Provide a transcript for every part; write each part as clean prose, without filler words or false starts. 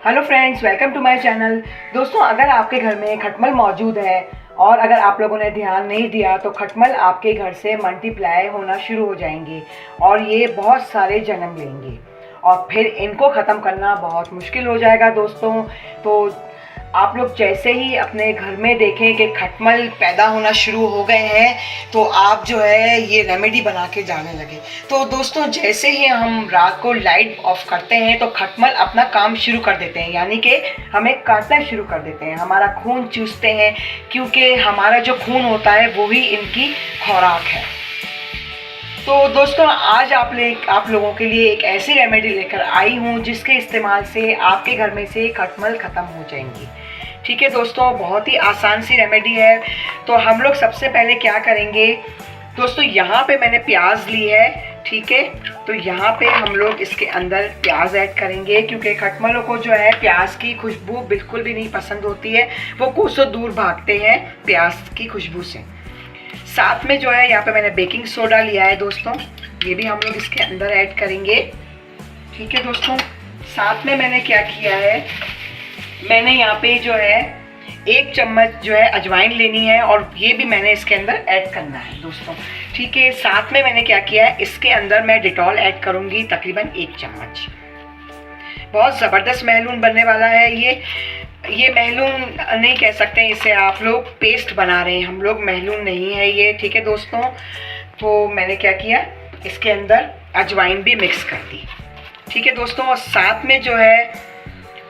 Hello friends, welcome to my channel. दोस्तों, अगर आपके घर में खटमल मौजूद है और अगर आप लोगों ने ध्यान नहीं दिया तो खटमल आपके घर से मल्टीप्लाई होना शुरू हो जाएंगे और ये बहुत सारे जन्म लेंगे और फिर इनको ख़त्म करना बहुत मुश्किल हो जाएगा। दोस्तों, तो आप लोग जैसे ही अपने घर में देखें कि खटमल पैदा होना शुरू हो गए हैं तो आप जो है ये रेमेडी बना के जाने लगे। तो दोस्तों, जैसे ही हम रात को लाइट ऑफ करते हैं तो खटमल अपना काम शुरू कर देते हैं, यानी कि हमें काटना शुरू कर देते हैं, हमारा खून चूसते हैं, क्योंकि हमारा जो खून होता है वो ही इनकी खुराक है। तो दोस्तों, आज आप लोगों के लिए एक ऐसी रेमेडी लेकर आई हूँ जिसके इस्तेमाल से आपके घर में से खटमल ख़त्म हो जाएंगी। ठीक है दोस्तों, बहुत ही आसान सी रेमेडी है। तो हम लोग सबसे पहले क्या करेंगे दोस्तों, यहाँ पे मैंने प्याज ली है। ठीक है, तो यहाँ पे हम लोग इसके अंदर प्याज ऐड करेंगे, क्योंकि खटमलों को जो है प्याज की खुशबू बिल्कुल भी नहीं पसंद होती है, वो कोसों दूर भागते हैं प्याज की खुशबू से। साथ में जो है यहाँ पे मैंने बेकिंग सोडा लिया है दोस्तों, ये भी हम लोग इसके अंदर ऐड करेंगे। ठीक है दोस्तों, साथ में मैंने क्या किया है, मैंने यहाँ पे जो है 1 चम्मच जो है अजवाइन लेनी है और ये भी मैंने इसके अंदर ऐड करना है दोस्तों। ठीक है, साथ में मैंने क्या किया है, इसके अंदर मैं डिटॉल ऐड करूँगी तकरीबन 1 चम्मच। बहुत ज़बरदस्त महलून बनने वाला है ये महलून नहीं कह सकते हैं इसे, आप लोग पेस्ट बना रहे हैं, हम लोग महलून नहीं है ये। ठीक है दोस्तों, तो मैंने क्या किया, इसके अंदर अजवाइन भी मिक्स कर दी। ठीक है दोस्तों, और साथ में जो है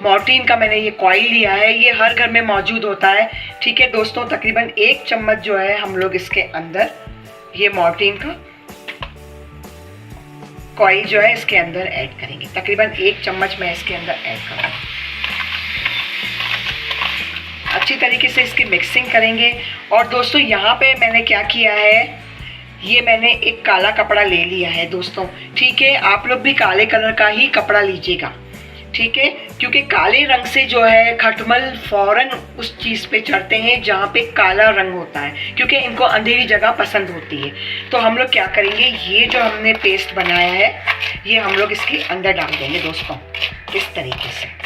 मोर्टीन का मैंने ये कॉइल लिया है, ये हर घर में मौजूद होता है। ठीक है दोस्तों, तकरीबन 1 चम्मच जो है हम लोग इसके अंदर ये मोर्टीन का कॉइल जो है इसके अंदर ऐड करेंगे। तकरीबन 1 चम्मच मैं इसके अंदर ऐड करूँगा। अच्छी तरीके से इसकी मिक्सिंग करेंगे। और दोस्तों, यहाँ पे मैंने क्या किया है, ये मैंने एक काला कपड़ा ले लिया है दोस्तों। ठीक है, आप लोग भी काले कलर का ही कपड़ा लीजिएगा। ठीक है, क्योंकि काले रंग से जो है खटमल फौरन उस चीज़ पे चढ़ते हैं जहाँ पे काला रंग होता है, क्योंकि इनको अंधेरी जगह पसंद होती है। तो हम लोग क्या करेंगे, ये जो हमने पेस्ट बनाया है ये हम लोग इसके अंदर डाल देंगे दोस्तों, इस तरीके से।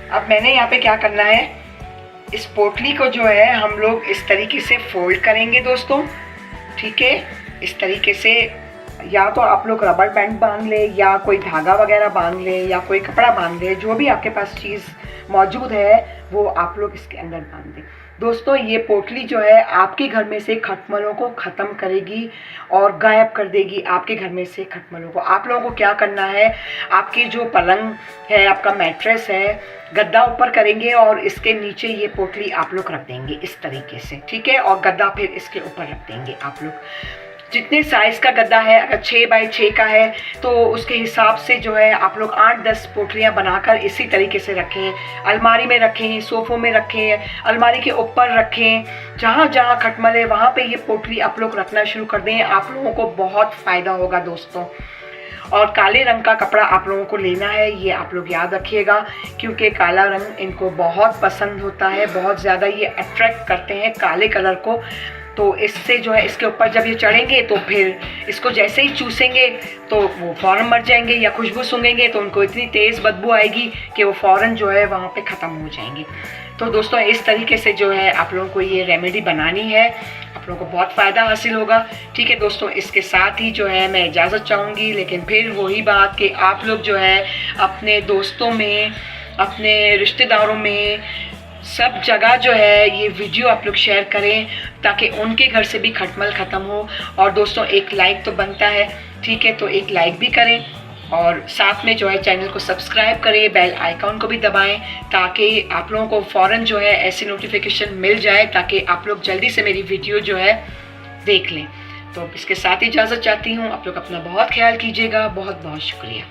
अब मैंने यहाँ पे क्या करना है, इस पोटली को जो है हम लोग इस तरीके से फोल्ड करेंगे दोस्तों। ठीक है, इस तरीके से, या तो आप लोग रबर बैंड बांध ले या कोई धागा वगैरह बांध ले या कोई कपड़ा बांध ले, जो भी आपके पास चीज़ मौजूद है वो आप लोग इसके अंदर बांध दें। दोस्तों, ये पोटली जो है आपके घर में से खटमलों को ख़त्म करेगी और गायब कर देगी आपके घर में से खटमलों को। आप लोगों को क्या करना है, आपके जो पलंग है, आपका मैट्रेस है, गद्दा ऊपर करेंगे और इसके नीचे ये पोटली आप लोग रख देंगे इस तरीके से। ठीक है, और गद्दा फिर इसके ऊपर रख देंगे। आप लोग जितने साइज़ का गद्दा है, अगर 6 बाई 6 का है तो उसके हिसाब से जो है आप लोग 8-10 पोटलियाँ बनाकर इसी तरीके से रखें। अलमारी में रखें, सोफ़ों में रखें, अलमारी के ऊपर रखें, जहाँ जहाँ खटमल है वहाँ पे ये पोटली आप लोग रखना शुरू कर दें। आप लोगों को बहुत फ़ायदा होगा दोस्तों। और काले रंग का कपड़ा आप लोगों को लेना है, ये आप लोग याद रखिएगा, क्योंकि काला रंग इनको बहुत पसंद होता है, बहुत ज़्यादा ये अट्रैक्ट करते हैं काले कलर को। तो इससे जो है इसके ऊपर जब ये चढ़ेंगे तो फिर इसको जैसे ही चूसेंगे तो वो फ़ौरन मर जाएंगे, या खुशबू सूंघेंगे तो उनको इतनी तेज़ बदबू आएगी कि वो फ़ौरन जो है वहाँ पे ख़त्म हो जाएंगे। तो दोस्तों, इस तरीके से जो है आप लोगों को ये रेमेडी बनानी है, आप लोगों को बहुत फ़ायदा हासिल होगा। ठीक है दोस्तों, इसके साथ ही जो है मैं इजाज़त चाहूँगी, लेकिन फिर वही बात कि आप लोग जो है अपने दोस्तों में, अपने रिश्तेदारों में, सब जगह जो है ये वीडियो आप लोग शेयर करें ताकि उनके घर से भी खटमल ख़त्म हो। और दोस्तों, एक लाइक तो बनता है। ठीक है, तो एक लाइक भी करें और साथ में जो है चैनल को सब्सक्राइब करें, बेल आइकॉन को भी दबाएं ताकि आप लोगों को फ़ौरन जो है ऐसी नोटिफिकेशन मिल जाए, ताकि आप लोग जल्दी से मेरी वीडियो जो है देख लें। तो इसके साथ ही इजाज़त चाहती हूँ। आप लोग अपना बहुत ख्याल कीजिएगा। बहुत बहुत शुक्रिया।